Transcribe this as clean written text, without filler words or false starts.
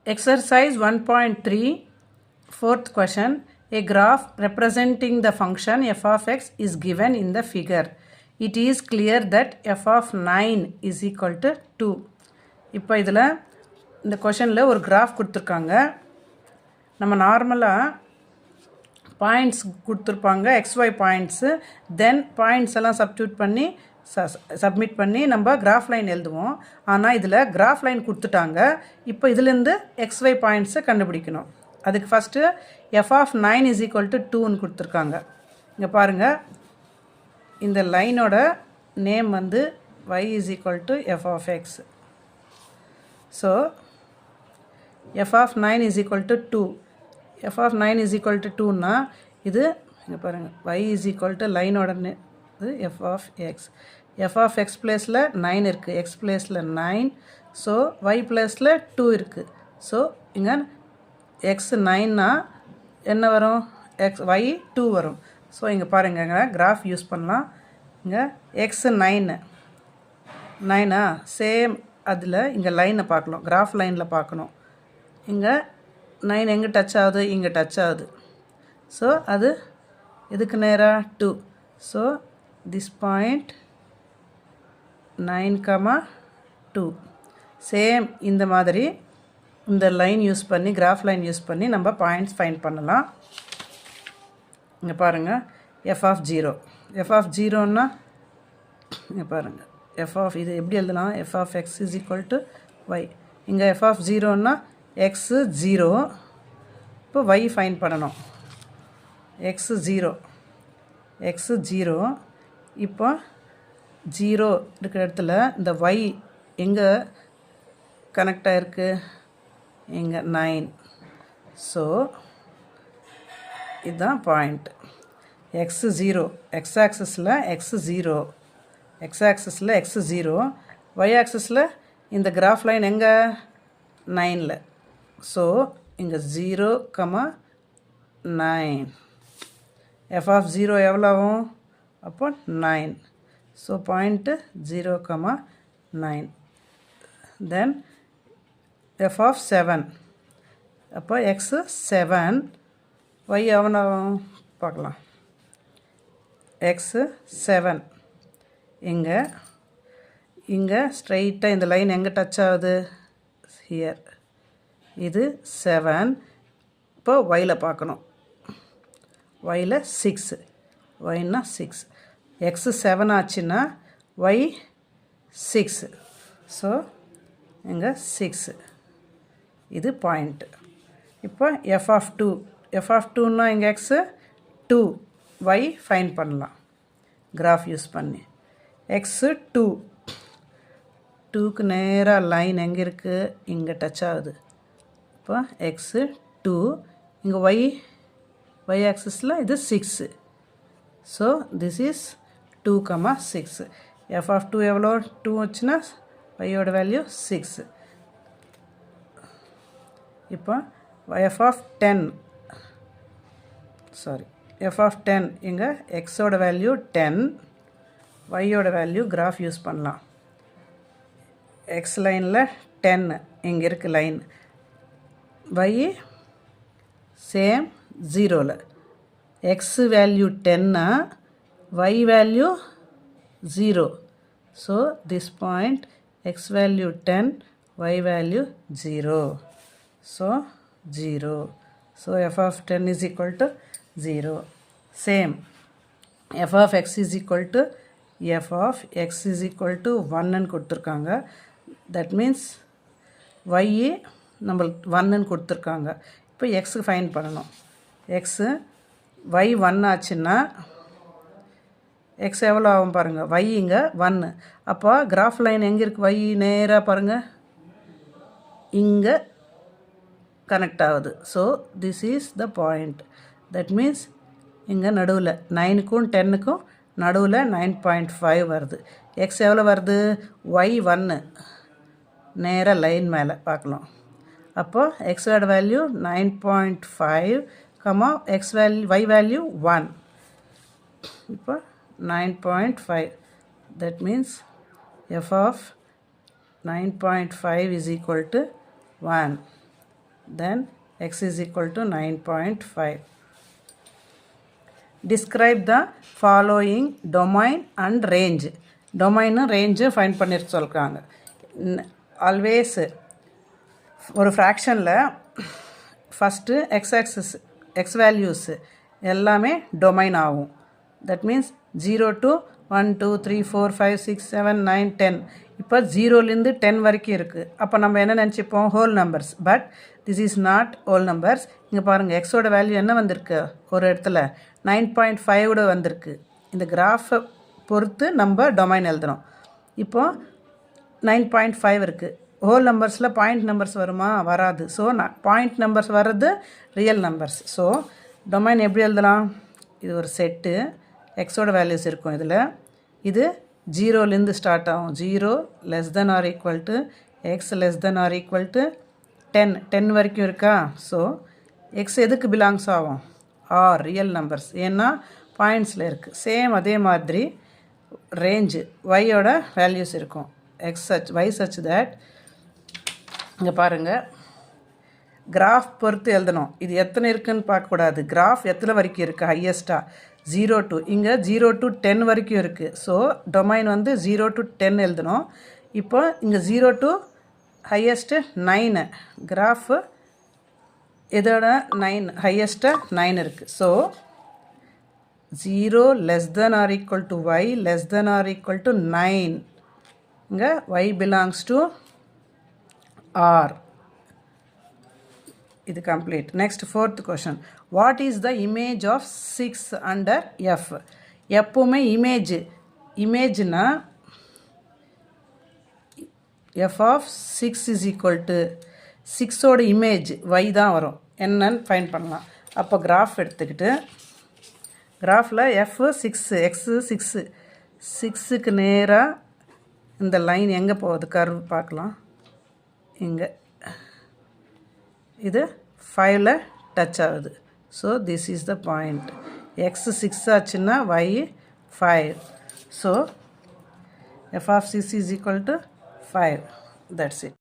Exercise 1.3, fourth question. A graph representing the function f of x is given in the figure. It is clear that f of 9 is equal to 2. இப்போ இதில் இந்த கொஷனில் ஒரு graph கொடுத்துருக்காங்க. நம்ம நார்மலாக points கொடுத்துருப்பாங்க, XY points. தென் points எல்லாம் substitute பண்ணி சப்மிட் பண்ணி நம்ம கிராஃப் லைன் எழுதுவோம். ஆனால் இதில் கிராஃப் லைன் கொடுத்துட்டாங்க. இப்போ இதுலேருந்து XY பாயிண்ட்ஸை கண்டுபிடிக்கணும். அதுக்கு first f of 9 is equal to 2ன்னு கொடுத்துருக்காங்க. இங்கே பாருங்கள், இந்த லைனோட நேம் வந்து y is equal to f of x. So f of 9 is equal to 2. F of 9 is equal to 2ன்னா இது இங்கே பாருங்கள், y இஸ் ஈக்குவல் டு லைனோட இது f of x. F of x பிளேஸில் 9 இருக்குது, எக்ஸ் பிளேஸில் 9. ஸோ y பிளேஸில் 2 இருக்குது. ஸோ இங்கே எக்ஸ் 9னா என்ன வரும், y 2 வரும். ஸோ இங்கே பாருங்கள், இங்கே கிராஃப் யூஸ் பண்ணலாம். இங்கே எக்ஸ் 9 சேம். அதில் இங்கே லைனை பார்க்கலாம், கிராஃப் லைனில் பார்க்கணும். இங்கே 9 எங்கே டச் ஆகுது, இங்கே டச் ஆகுது. ஸோ அது இதுக்கு நேராக 2. So this point 9,2. சேம் இந்த மாதிரி இந்த லைன் யூஸ் பண்ணி, கிராஃப் லைன் யூஸ் பண்ணி நம்ம பாயிண்ட்ஸ் ஃபைண்ட் பண்ணலாம். இங்கே பாருங்கள், எஃப் ஆஃப் 0. எஃப் ஆஃப் 0ன்னா இங்கே பாருங்கள், எஃப் ஆஃப் இது எப்படி எழுதலாம், f of x is equal to y. இங்கே எஃப் ஆஃப் 0ன்னா எக்ஸு 0. இப்போ ஒய் ஃபைண்ட் பண்ணணும். X 0, x 0. இப்போ 0 இருக்கிற இடத்துல இந்த ஒய் எங்கே கனெக்ட் ஆகிருக்கு, இங்கே 9. ஸோ இதுதான் பாயிண்ட். எக்ஸு 0, எக்ஸ் ஆக்சஸில் எக்ஸு 0, எக்ஸ் ஆக்சஸில் எக்ஸு 0, ஒய் ஆக்சஸில் இந்த கிராஃப் லைன் எங்கே 9ல். ஸோ இங்கே 0,9. எஃப் ஆஃப் 0 எவ்வளோ ஆகும், அப்போ 9. So point 0,9. Then f of 7. அப்போ எக்ஸு 7, ஒய் எவ்வளோ பார்க்கலாம், எக்ஸு 7. இங்கே ஸ்ட்ரைட்டாக இந்த லைன் எங்கே டச் ஆகுது, ஹியர். இது 7. இப்போ ஒயில் பார்க்கணும். ஒயில் 6, ஒய்னா 6. எக்ஸு 7 ஆச்சுன்னா ஒய் 6. ஸோ இங்கே 6. இது பாயிண்ட்டு. இப்போ எஃப் ஆஃப் 2. எஃப் ஆஃப் 2ன்னா இங்கே எக்ஸு 2, ஒய் ஃபைண்ட் பண்ணலாம் கிராஃப் யூஸ் பண்ணி. எக்ஸு 2, 2க்கு நேராக லைன் எங்கே இருக்குது, இங்கே டச் ஆகுது. இப்போ எக்ஸு 2. இங்கே ஒய் ஆக்சிஸில் இது 6. So this is 2,6. F of 2 எவ்வளோ, 2 வச்சுன்னா ஒய்யோட வேல்யூ 6. இப்போ f of 10, sorry f of 10, இங்கே எக்ஸோட வேல்யூ 10, ஒய்யோட வேல்யூ கிராஃப் யூஸ் பண்ணலாம். எக்ஸ் லைனில் 10 இங்கே இருக்குது லைன், ஒய் சேம் 0ல். எக்ஸ் வேல்யூ 10னா y value 0. So this point x value 10, y value 0. So 0. So f of 10 is equal to 0. Same F of x is equal to f of x is equal to 1ன்னு கொடுத்துருக்காங்க. That means Y நம்மளுக்கு 1ன்னு கொடுத்துருக்காங்க. இப்போ எக்ஸுக்கு find பண்ணணும். X Y 1 ஆச்சுன்னா X எவ்வளோ ஆகும் பாருங்கள், ஒய் இங்கே 1. அப்போ கிராஃப் லைன் எங்கே இருக்குது, ஒய் நேராக பாருங்கள் இங்கே கனெக்ட் ஆகுது. So this is the point. That means இங்கே நடுவில் 9க்கும் 10க்கும் நடுவில் 9.5 வருது. எக்ஸ் எவ்வளோ வருது, ஒய் 1, நேராக லைன் மேலே பார்க்கலாம். அப்போது எக்ஸோட value 9.5, x value y value 1. இப்போ 9.5. that means f of 9.5 is equal to 1. then x is equal to 9.5. Describe the following domain and range. Domain range find பண்ணிட்டு சொல்கிறாங்க. ஆல்வேஸ் ஒரு ஃப்ராக்ஷனில் ஃபஸ்ட்டு எக்ஸ் வேல்யூஸ் எல்லாமே domain ஆகும். That means 0 to 1 2 3 4 5 6 7 9 10. இப்போ 0லேருந்து 10 வரைக்கும் இருக்குது. அப்போ நம்ம என்ன நினச்சிப்போம், whole numbers. But this is not whole numbers. இங்கே பாருங்கள், எக்ஸோட வேல்யூ என்ன வந்திருக்கு, ஒரு இடத்துல 9.5 வந்திருக்கு. இந்த கிராஃபை பொறுத்து நம்ம டொமைன் எழுதணும். இப்போது 9.5 இருக்குது. ஹோல் நம்பர்ஸில் பாயிண்ட் நம்பர்ஸ் வருமா, வராது. ஸோ பாயிண்ட் நம்பர்ஸ் வர்றது ரியல் நம்பர்ஸ். ஸோ டொமைன் எப்படி எழுதலாம், இது ஒரு செட்டு, எக்ஸோட வேல்யூஸ் இருக்கும் இதில். இது 0லேருந்து ஸ்டார்ட் ஆகும். 0 less than or equal to x less than or equal to 10 வரைக்கும் இருக்கா. ஸோ எக்ஸ் எதுக்கு பிலாங்ஸ் ஆகும், ஆர் ரியல் நம்பர்ஸ், ஏன்னா பாயிண்ட்ஸில் இருக்குது. சேம் அதே மாதிரி ரேஞ்சு ஒய்யோட வேல்யூஸ் இருக்கும். X such y such that, இங்கே பாருங்கள், கிராஃப் பொறுத்து எழுதணும். இது எத்தனை இருக்குதுன்னு பார்க்கக்கூடாது. கிராஃப் எத்தனை வரைக்கும் இருக்குது, ஹையஸ்ட்டாக 0 to, இங்கே 0 to 10 வரைக்கும் இருக்குது. ஸோ டொமைன் வந்து 0 to 10 எழுதணும். இப்போ இங்கே 0 to ஹையஸ்ட்டு 9, கிராஃபு இதோட 9 ஹையஸ்ட்டாக 9 இருக்குது. So 0 less than or equal to y less than or equal to 9. இங்கே y belongs to r. இது complete. Next 4th question. What is the image of 6 under f? எப்போவுமே இமேஜ்னா f of 6 is equal to 6ஓட image y தான் வரும். என்னன்னு find பண்ணலாம். அப்போ கிராஃப் எடுத்துக்கிட்டு, கிராஃபில் எஃப் 6 எக்ஸு 6க்கு நேராக இந்த லைன் எங்கே போகுது, கர்வ் பார்க்கலாம். இங்கே இது 5ல் டச் ஆகுது. So this is the point. X 6 ஆச்சுன்னா y 5. So f of 6 is equal to 5. That's it.